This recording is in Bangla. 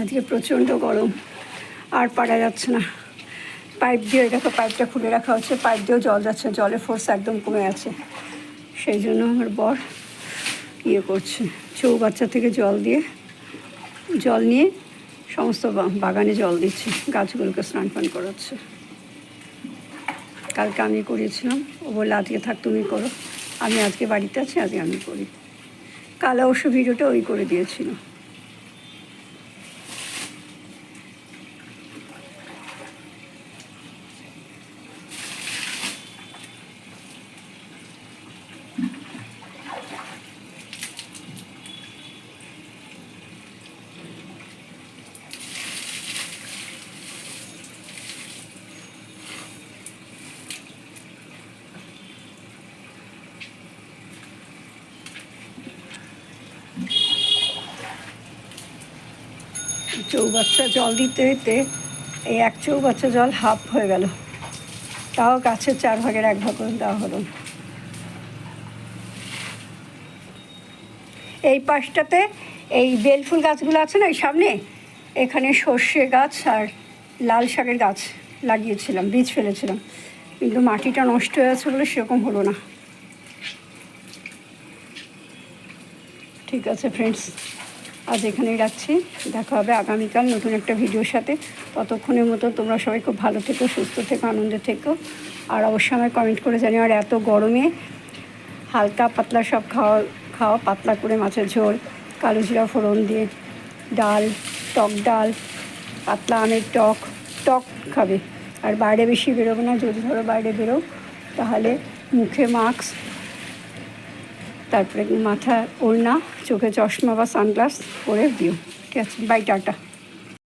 আজকে প্রচণ্ড গরম, আর পারা যাচ্ছে না। পাইপ দিয়ে দেখো, পাইপটা খুলে রাখা হচ্ছে, পাইপ দিয়েও জল যাচ্ছে, জলের ফোর্স একদম কমে আছে। সেই জন্য আমার বর ইয়ে করছে, চৌবাচ্চা থেকে জল নিয়ে সমস্ত বাগানে জল দিচ্ছে, গাছগুলোকে স্নান পান করাচ্ছে। কালকে আমি করিয়েছিলাম, ও বললে আজকে থাক তুমি করো, আমি আজকে বাড়িতে আছি, আজকে আমি করি। কাল অবশ্য ভিডিওটা ওই করে দিয়েছিল। চৌবাচ্চা জল দিতে দিতে এই এক চৌবাচ্চা জল হাফ হয়ে গেল, তাও গাছের 4 ভাগের 1 ভাগ করে দেওয়া হলো। এই পাশটাতে এই বেলফুল গাছগুলো আছে না, এই সামনে এখানে সর্ষে গাছ আর লাল শাকের গাছ লাগিয়েছিলাম, বীজ ফেলেছিলাম, কিন্তু মাটিটা নষ্ট হয়ে গেছে বলে সেরকম হলো না। ঠিক আছে ফ্রেন্ডস, আজ এখানেই রাখছি, দেখা হবে আগামীকাল নতুন একটা ভিডিওর সাথে। ততক্ষণের মতো তোমরা সবাই খুব ভালো থেকো, সুস্থ থেকো, আনন্দে থেকো। আর অবশ্যই আমায় কমেন্ট করে জানিও। আর এত গরমে হালকা পাতলা সব খাওয়া, পাতলা করে মাছের ঝোল, কালো জিরা ফোড়ন দিয়ে ডাল, টক ডাল, পাতলা আমের টক খাবে। আর বাইরে বেশি বেরোবে না, যদি ধরো বাইরে বেরো তাহলে মুখে মাস্ক, তারপরে মাথা ওড়না, চোখে চশমা বা সানগ্লাস পরে দিও। ঠিক আছে, বাই, টাটা।